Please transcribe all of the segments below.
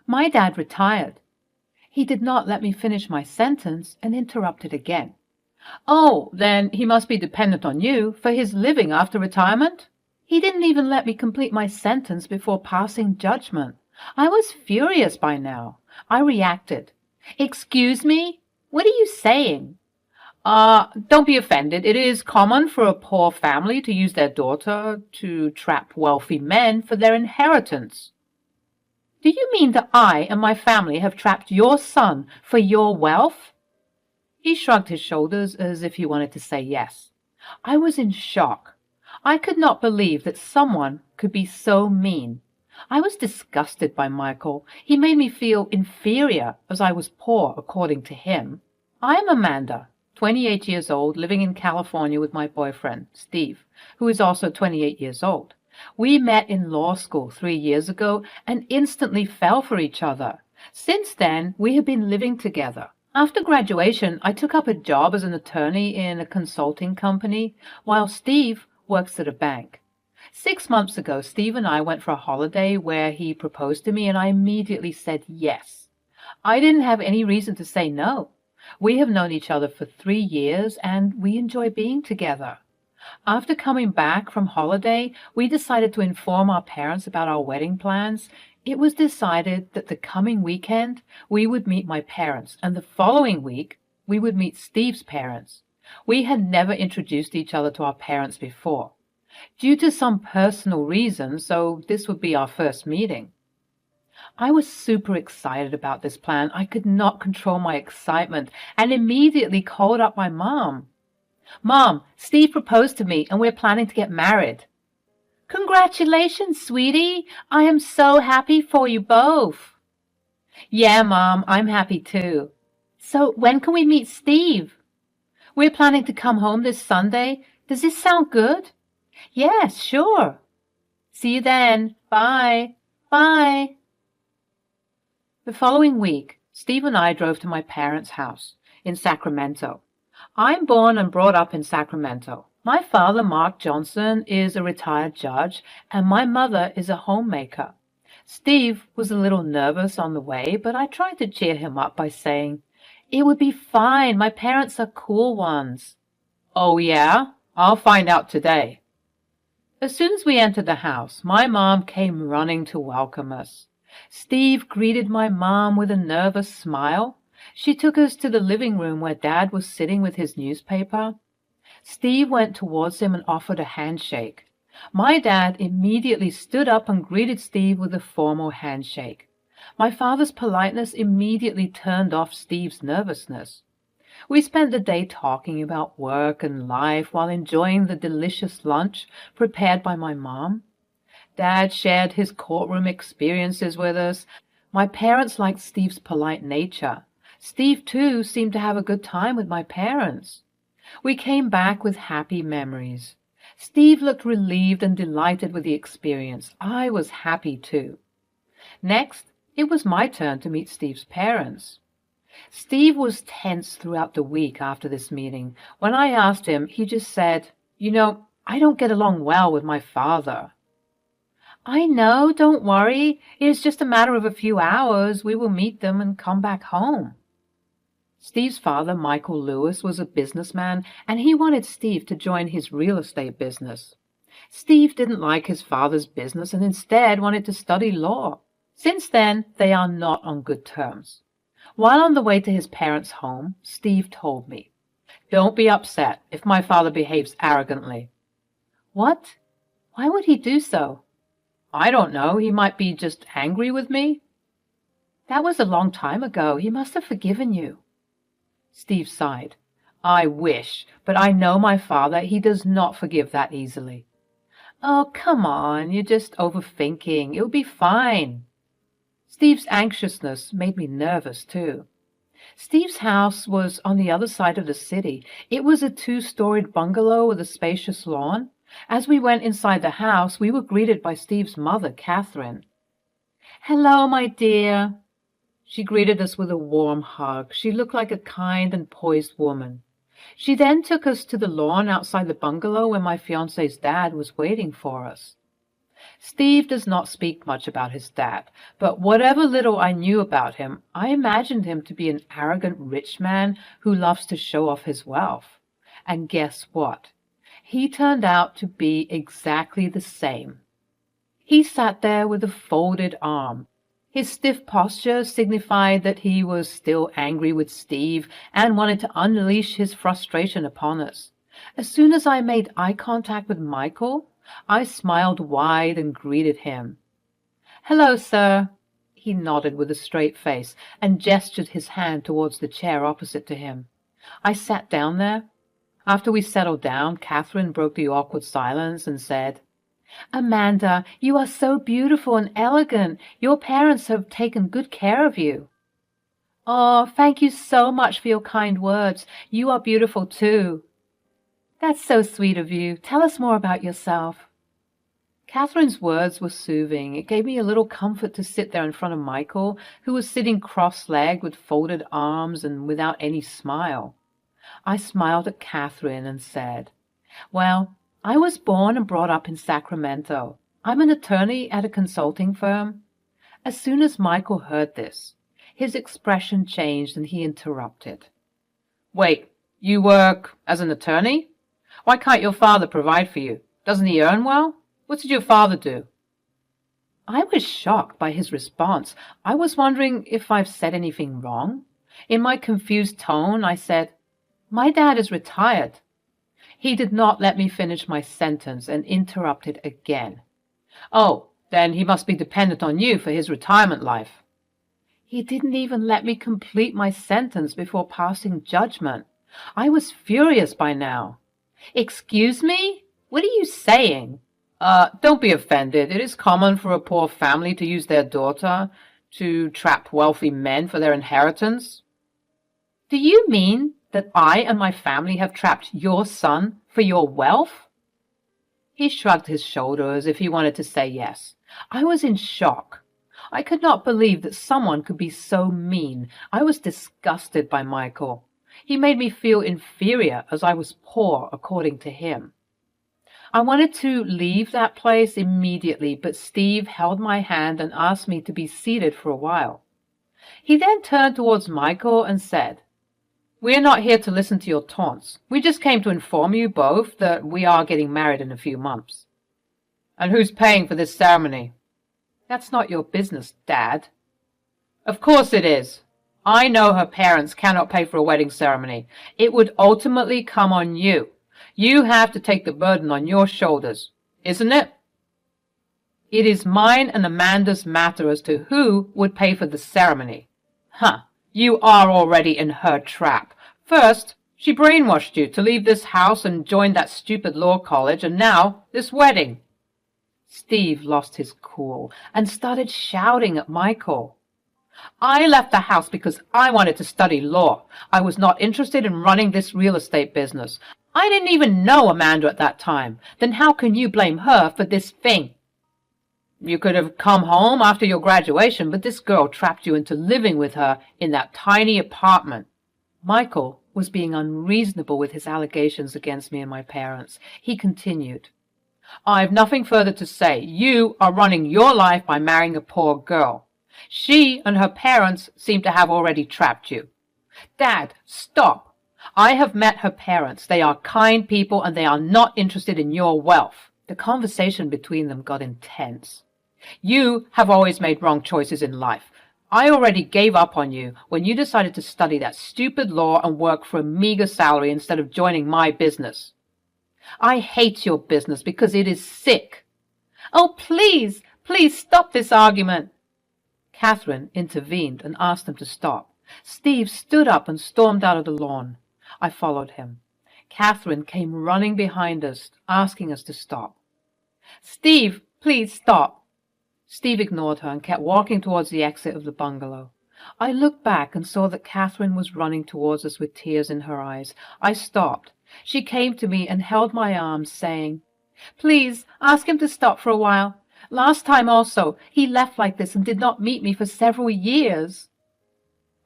My dad retired. He did not let me finish my sentence and interrupted again. Oh, then he must be dependent on you for his living after retirement? He didn't even let me complete my sentence before passing judgment. I was furious by now. I reacted. Excuse me? What are you saying? Don't be offended. It is common for a poor family to use their daughter to trap wealthy men for their inheritance. Do you mean that I and my family have trapped your son for your wealth? He shrugged his shoulders as if he wanted to say yes. I was in shock. I could not believe that someone could be so mean. I was disgusted by Michael. He made me feel inferior as I was poor, according to him. I am Amanda, 28 years old, living in California with my boyfriend, Steve, who is also 28 years old. We met in law school 3 years ago and instantly fell for each other. Since then, we have been living together. After graduation, I took up a job as an attorney in a consulting company, while Steve works at a bank. 6 months ago, Steve and I went for a holiday where he proposed to me, and I immediately said yes. I didn't have any reason to say no. We have known each other for 3 years, and we enjoy being together. After coming back from holiday, we decided to inform our parents about our wedding plans. It was decided that the coming weekend we would meet my parents, and the following week we would meet Steve's parents. We had never introduced each other to our parents before. Due to some personal reasons, so this would be our first meeting. I was super excited about this plan. I could not control my excitement and immediately called up my mom. Mom, Steve proposed to me and we're planning to get married. Congratulations, sweetie. I am so happy for you both. Yeah, Mom, I'm happy too. So when can we meet Steve? We're planning to come home this Sunday. Does this sound good? Yes, sure. See you then. Bye. Bye. The following week, Steve and I drove to my parents' house in Sacramento. I'm born and brought up in Sacramento. My father, Mark Johnson, is a retired judge, and my mother is a homemaker. Steve was a little nervous on the way, but I tried to cheer him up by saying, "It would be fine. My parents are cool ones." "Oh, yeah? I'll find out today." As soon as we entered the house, my mom came running to welcome us. Steve greeted my mom with a nervous smile. She took us to the living room where Dad was sitting with his newspaper. Steve went towards him and offered a handshake. My dad immediately stood up and greeted Steve with a formal handshake. My father's politeness immediately turned off Steve's nervousness. We spent the day talking about work and life while enjoying the delicious lunch prepared by my mom. Dad shared his courtroom experiences with us. My parents liked Steve's polite nature. Steve, too, seemed to have a good time with my parents. We came back with happy memories. Steve looked relieved and delighted with the experience. I was happy, too. Next, it was my turn to meet Steve's parents. Steve was tense throughout the week after this meeting. When I asked him, he just said, I don't get along well with my father." "I know, don't worry. It is just a matter of a few hours. We will meet them and come back home." Steve's father, Michael Lewis, was a businessman, and he wanted Steve to join his real estate business. Steve didn't like his father's business and instead wanted to study law. Since then, they are not on good terms. While on the way to his parents' home, Steve told me, "Don't be upset if my father behaves arrogantly." "What? Why would he do so?" "I don't know. He might be just angry with me." "That was a long time ago. He must have forgiven you." Steve sighed. "I wish, but I know my father. He does not forgive that easily." "Oh, come on. You're just overthinking. It will be fine." Steve's anxiousness made me nervous, too. Steve's house was on the other side of the city. It was a 2-storied bungalow with a spacious lawn. As we went inside the house, we were greeted by Steve's mother, Catherine. "Hello, my dear." She greeted us with a warm hug. She looked like a kind and poised woman. She then took us to the lawn outside the bungalow where my fiancé's dad was waiting for us. Steve does not speak much about his dad, but whatever little I knew about him, I imagined him to be an arrogant rich man who loves to show off his wealth. And guess what? He turned out to be exactly the same. He sat there with a folded arm. His stiff posture signified that he was still angry with Steve and wanted to unleash his frustration upon us. As soon as I made eye contact with Michael, I smiled wide and greeted him. "Hello, sir." He nodded with a straight face and gestured his hand towards the chair opposite to him. I sat down there. After we settled down, Catherine broke the awkward silence and said, "Amanda, you are so beautiful and elegant. Your parents have taken good care of you." "Oh, thank you so much for your kind words. You are beautiful too." "That's so sweet of you. Tell us more about yourself." Catherine's words were soothing. It gave me a little comfort to sit there in front of Michael, who was sitting cross-legged with folded arms and without any smile. I smiled at Catherine and said, "Well, I was born and brought up in Sacramento. I'm an attorney at a consulting firm." As soon as Michael heard this, his expression changed and he interrupted. "Wait, you work as an attorney? Why can't your father provide for you? Doesn't he earn well? What did your father do?" I was shocked by his response. I was wondering if I've said anything wrong. In my confused tone, I said, "My dad is retired." He did not let me finish my sentence and interrupted again. "Oh, then he must be dependent on you for his retirement life." He didn't even let me complete my sentence before passing judgment. I was furious by now. "Excuse me? What are you saying?" Don't be offended. It is common for a poor family to use their daughter to trap wealthy men for their inheritance." "Do you mean that I and my family have trapped your son for your wealth?" He shrugged his shoulders as if he wanted to say yes. I was in shock. I could not believe that someone could be so mean. I was disgusted by Michael. He made me feel inferior as I was poor according to him. I wanted to leave that place immediately, but Steve held my hand and asked me to be seated for a while. He then turned towards Michael and said, "We are not here to listen to your taunts. We just came to inform you both that we are getting married in a few months." "And who's paying for this ceremony?" "That's not your business, Dad." "Of course it is. I know her parents cannot pay for a wedding ceremony. It would ultimately come on you. You have to take the burden on your shoulders, isn't it?" "It is mine and Amanda's matter as to who would pay for the ceremony." "Huh, you are already in her trap. First, she brainwashed you to leave this house and join that stupid law college, and now this wedding." Steve lost his cool and started shouting at Michael. "I left the house because I wanted to study law. I was not interested in running this real estate business. I didn't even know Amanda at that time. Then how can you blame her for this thing? You could have come home after your graduation, but this girl trapped you into living with her in that tiny apartment." Michael was being unreasonable with his allegations against me and my parents. He continued, "I've nothing further to say. You are running your life by marrying a poor girl. She and her parents seem to have already trapped you." "Dad, stop. I have met her parents. They are kind people and they are not interested in your wealth." The conversation between them got intense. "You have always made wrong choices in life. I already gave up on you when you decided to study that stupid law and work for a meager salary instead of joining my business." "I hate your business because it is sick." "Oh, please, please stop this argument." Catherine intervened and asked them to stop. Steve stood up and stormed out of the lawn. I followed him. Catherine came running behind us, asking us to stop. "Steve, please stop." Steve ignored her and kept walking towards the exit of the bungalow. I looked back and saw that Catherine was running towards us with tears in her eyes. I stopped. She came to me and held my arms, saying, "Please, ask him to stop for a while. Last time also, he left like this and did not meet me for several years."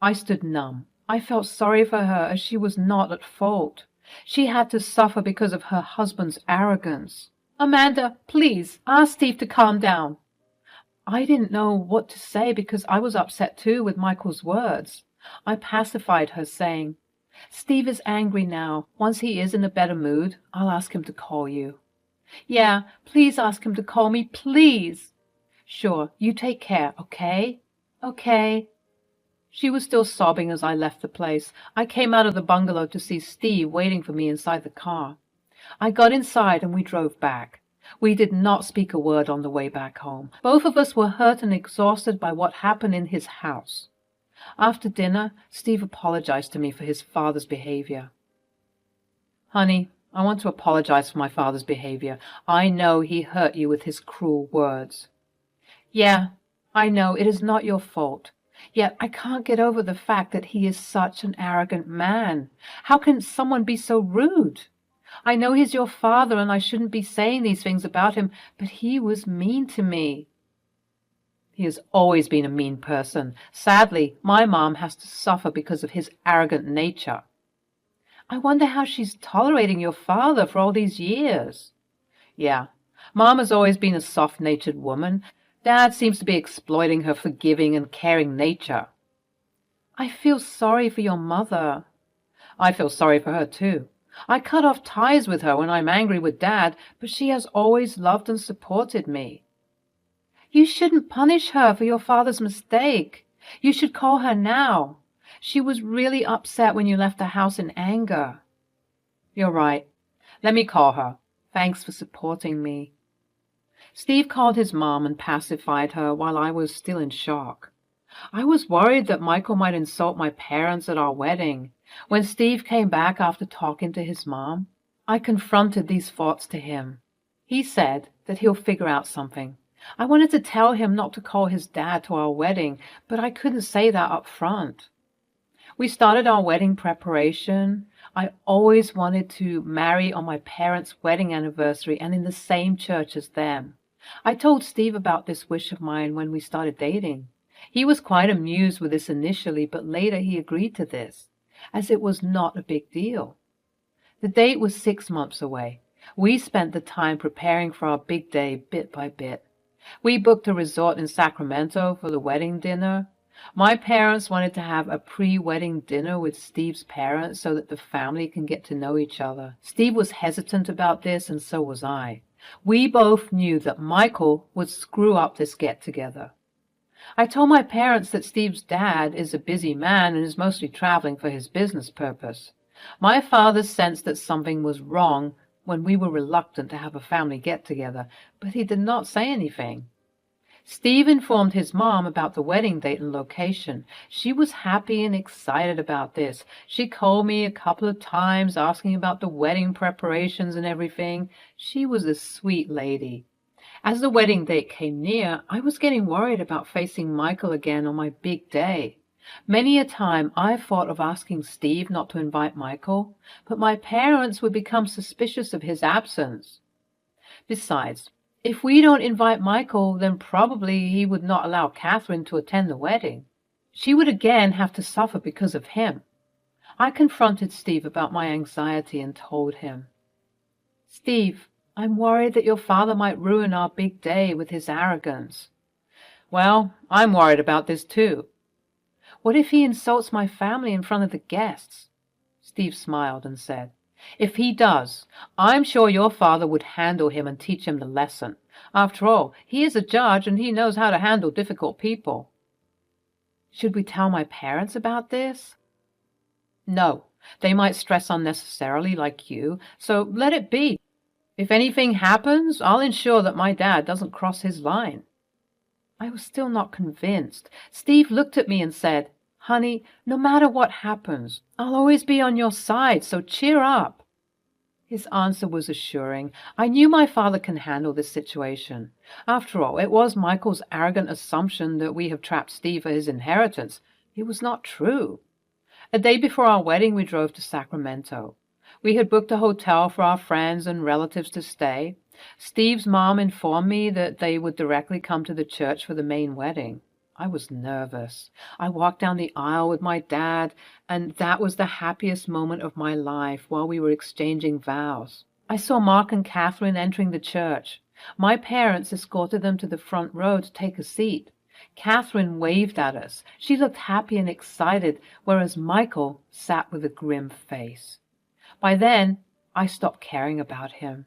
I stood numb. I felt sorry for her as she was not at fault. She had to suffer because of her husband's arrogance. Amanda, please, ask Steve to calm down. I didn't know what to say because I was upset too with Michael's words. I pacified her, saying, Steve is angry now. Once he is in a better mood, I'll ask him to call you. Yeah, please ask him to call me, please. Sure, you take care, okay? Okay. She was still sobbing as I left the place. I came out of the bungalow to see Steve waiting for me inside the car. I got inside and we drove back. We did not speak a word on the way back home. Both of us were hurt and exhausted by what happened in his house. After dinner, Steve apologized to me for his father's behavior. Honey, I want to apologize for my father's behavior. I know he hurt you with his cruel words. Yeah, I know it is not your fault. Yet I can't get over the fact that he is such an arrogant man. How can someone be so rude? I know he's your father and I shouldn't be saying these things about him, but he was mean to me. He has always been a mean person. Sadly, my mom has to suffer because of his arrogant nature. I wonder how she's tolerating your father for all these years. Yeah, Mom has always been a soft-natured woman. Dad seems to be exploiting her forgiving and caring nature. I feel sorry for your mother. I feel sorry for her too. I cut off ties with her when I'm angry with Dad, but she has always loved and supported me. You shouldn't punish her for your father's mistake. You should call her now. She was really upset when you left the house in anger. You're right. Let me call her. Thanks for supporting me. Steve called his mom and pacified her while I was still in shock. I was worried that Michael might insult my parents at our wedding. When Steve came back after talking to his mom, I confronted these thoughts to him. He said that he'll figure out something. I wanted to tell him not to call his dad to our wedding, but I couldn't say that up front. We started our wedding preparation. I always wanted to marry on my parents' wedding anniversary and in the same church as them. I told Steve about this wish of mine when we started dating. He was quite amused with this initially, but later he agreed to this, as it was not a big deal. The date was 6 months away. We spent the time preparing for our big day bit by bit. We booked a resort in Sacramento for the wedding dinner. My parents wanted to have a pre-wedding dinner with Steve's parents so that the family can get to know each other. Steve was hesitant about this, and so was I. We both knew that Michael would screw up this get-together. I told my parents that Steve's dad is a busy man and is mostly traveling for his business purpose. My father sensed that something was wrong when we were reluctant to have a family get-together, but he did not say anything. Steve informed his mom about the wedding date and location. She was happy and excited about this. She called me a couple of times asking about the wedding preparations and everything. She was a sweet lady. As the wedding date came near, I was getting worried about facing Michael again on my big day. Many a time I thought of asking Steve not to invite Michael, but my parents would become suspicious of his absence. Besides, if we don't invite Michael, then probably he would not allow Catherine to attend the wedding. She would again have to suffer because of him. I confronted Steve about my anxiety and told him, Steve, I'm worried that your father might ruin our big day with his arrogance. Well, I'm worried about this too. What if he insults my family in front of the guests? Steve smiled and said, If he does, I'm sure your father would handle him and teach him the lesson. After all, he is a judge and he knows how to handle difficult people. Should we tell my parents about this? No, they might stress unnecessarily like you, so let it be. If anything happens, I'll ensure that my dad doesn't cross his line. I was still not convinced. Steve looked at me and said, Honey, no matter what happens, I'll always be on your side, so cheer up. His answer was assuring. I knew my father can handle this situation. After all, it was Michael's arrogant assumption that we have trapped Steve for his inheritance. It was not true. A day before our wedding, we drove to Sacramento. We had booked a hotel for our friends and relatives to stay. Steve's mom informed me that they would directly come to the church for the main wedding. I was nervous. I walked down the aisle with my dad, and that was the happiest moment of my life while we were exchanging vows. I saw Mark and Catherine entering the church. My parents escorted them to the front row to take a seat. Catherine waved at us. She looked happy and excited, whereas Michael sat with a grim face. By then, I stopped caring about him.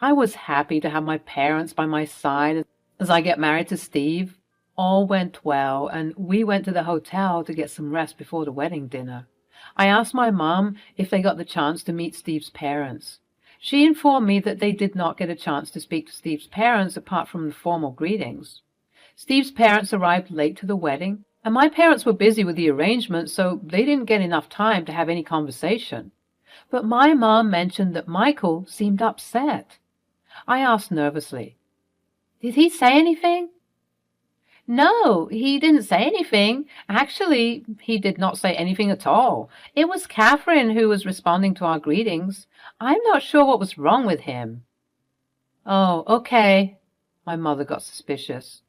I was happy to have my parents by my side as I get married to Steve. All went well, and we went to the hotel to get some rest before the wedding dinner. I asked my mom if they got the chance to meet Steve's parents. She informed me that they did not get a chance to speak to Steve's parents apart from the formal greetings. Steve's parents arrived late to the wedding, and my parents were busy with the arrangements, so they didn't get enough time to have any conversation. But my mom mentioned that Michael seemed upset. I asked nervously, "Did he say anything?" "No, he didn't say anything. Actually, he did not say anything at all. It was Catherine who was responding to our greetings. I'm not sure what was wrong with him." "Oh, okay." My mother got suspicious.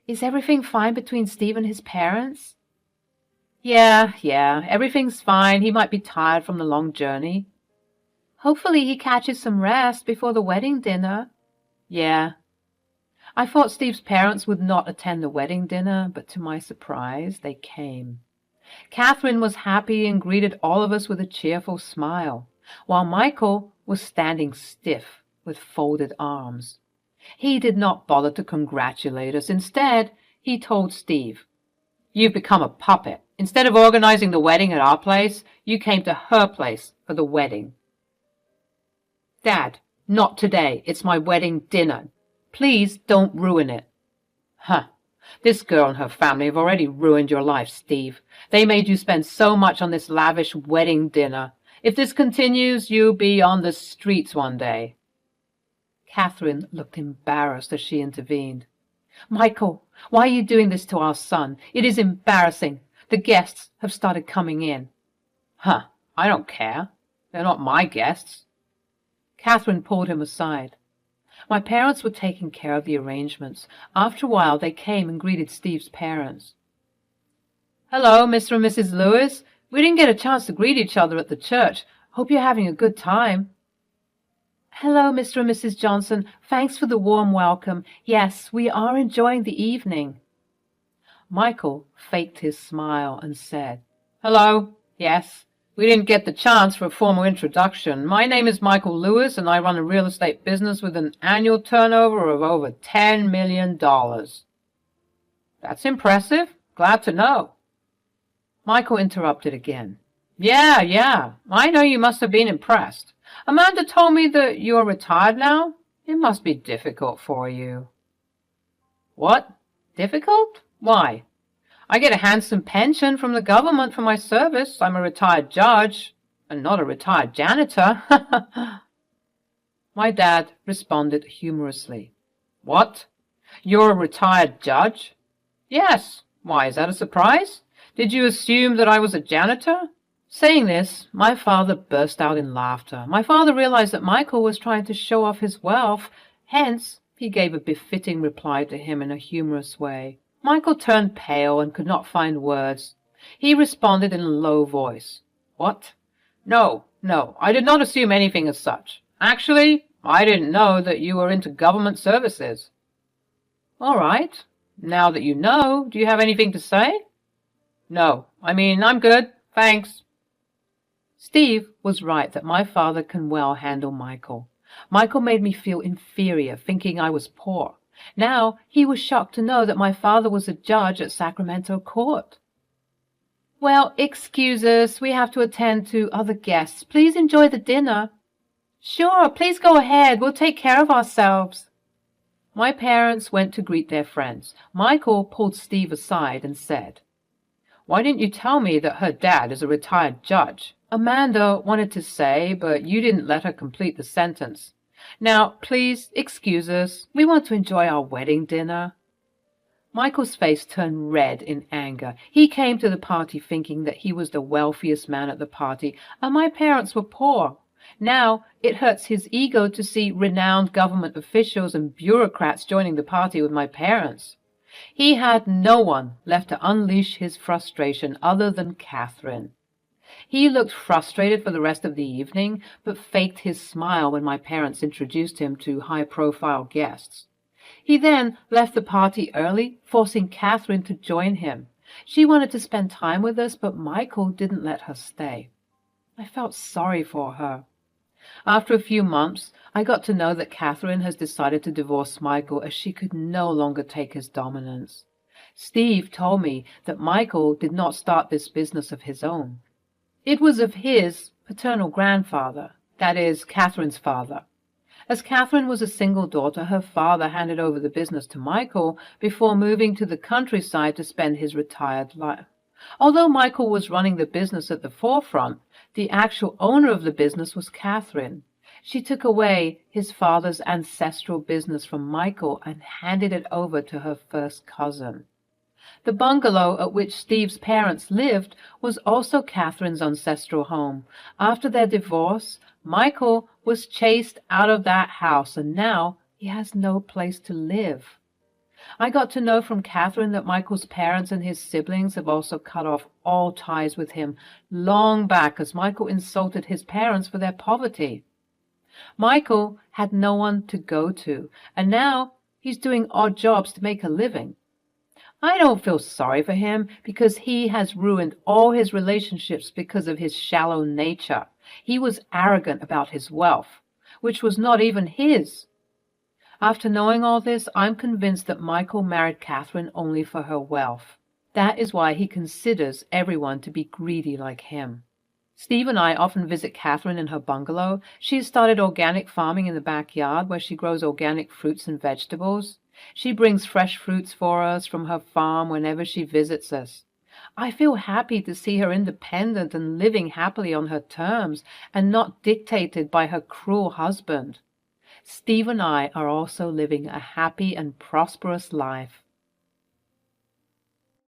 "Is everything fine between Steve and his parents?" Yeah, everything's fine. He might be tired from the long journey." "Hopefully he catches some rest before the wedding dinner." "Yeah." I thought Steve's parents would not attend the wedding dinner, but to my surprise, they came. Catherine was happy and greeted all of us with a cheerful smile, while Michael was standing stiff with folded arms. He did not bother to congratulate us. Instead, he told Steve, "You've become a puppet. Instead of organizing the wedding at our place, you came to her place for the wedding." "Dad, not today. It's my wedding dinner. Please don't ruin it." "Huh. This girl and her family have already ruined your life, Steve. They made you spend so much on this lavish wedding dinner. If this continues, you'll be on the streets one day." Catherine looked embarrassed as she intervened. "Michael, why are you doing this to our son? It is embarrassing. The guests have started coming in." "Huh, I don't care. They're not my guests." Catherine pulled him aside. My parents were taking care of the arrangements. After a while, they came and greeted Steve's parents. "Hello, Mr. and Mrs. Lewis. We didn't get a chance to greet each other at the church. Hope you're having a good time." "Hello, Mr. and Mrs. Johnson. Thanks for the warm welcome. Yes, we are enjoying the evening." Michael faked his smile and said, "Hello, yes. We didn't get the chance for a formal introduction. My name is Michael Lewis, and I run a real estate business with an annual turnover of over $10 million. "That's impressive. Glad to know." Michael interrupted again. Yeah. I know you must have been impressed. Amanda told me that you're retired now. It must be difficult for you." "What? Difficult? Why? I get a handsome pension from the government for my service. I'm a retired judge, and not a retired janitor." My dad responded humorously. "What? You're a retired judge?" "Yes. Why, is that a surprise? Did you assume that I was a janitor?" Saying this, my father burst out in laughter. My father realized that Michael was trying to show off his wealth. Hence, he gave a befitting reply to him in a humorous way. Michael turned pale and could not find words. He responded in a low voice. "What? No, I did not assume anything as such. Actually, I didn't know that you were into government services." "All right. Now that you know, do you have anything to say?" "No, I'm good. Thanks." Steve was right that my father can well handle Michael. Michael made me feel inferior, thinking I was poor. Now he was shocked to know that my father was a judge at Sacramento Court. "Well, excuse us. We have to attend to other guests. Please enjoy the dinner." "Sure, please go ahead. We'll take care of ourselves." My parents went to greet their friends. Michael pulled Steve aside and said, "Why didn't you tell me that her dad is a retired judge?" Amanda wanted to say, but you didn't let her complete the sentence. "Now, please excuse us. We want to enjoy our wedding dinner." Michael's face turned red in anger. He came to the party thinking that he was the wealthiest man at the party, and my parents were poor. Now it hurts his ego to see renowned government officials and bureaucrats joining the party with my parents. He had no one left to unleash his frustration other than Catherine. He looked frustrated for the rest of the evening, but faked his smile when my parents introduced him to high-profile guests. He then left the party early, forcing Catherine to join him. She wanted to spend time with us, but Michael didn't let her stay. I felt sorry for her. After a few months, I got to know that Catherine has decided to divorce Michael as she could no longer take his dominance. Steve told me that Michael did not start this business of his own. It was of his paternal grandfather, that is, Catherine's father. As Catherine was a single daughter, her father handed over the business to Michael before moving to the countryside to spend his retired life. Although Michael was running the business at the forefront, the actual owner of the business was Catherine. She took away his father's ancestral business from Michael and handed it over to her first cousin. The bungalow at which Steve's parents lived was also Catherine's ancestral home. After their divorce, Michael was chased out of that house, and now he has no place to live. I got to know from Catherine that Michael's parents and his siblings have also cut off all ties with him long back, as Michael insulted his parents for their poverty. Michael had no one to go to, and now he's doing odd jobs to make a living. I don't feel sorry for him because he has ruined all his relationships because of his shallow nature. He was arrogant about his wealth, which was not even his. After knowing all this, I'm convinced that Michael married Catherine only for her wealth. That is why he considers everyone to be greedy like him. Steve and I often visit Catherine in her bungalow. She has started organic farming in the backyard where she grows organic fruits and vegetables. She brings fresh fruits for us from her farm whenever she visits us. I feel happy to see her independent and living happily on her terms and not dictated by her cruel husband. Steve and I are also living a happy and prosperous life.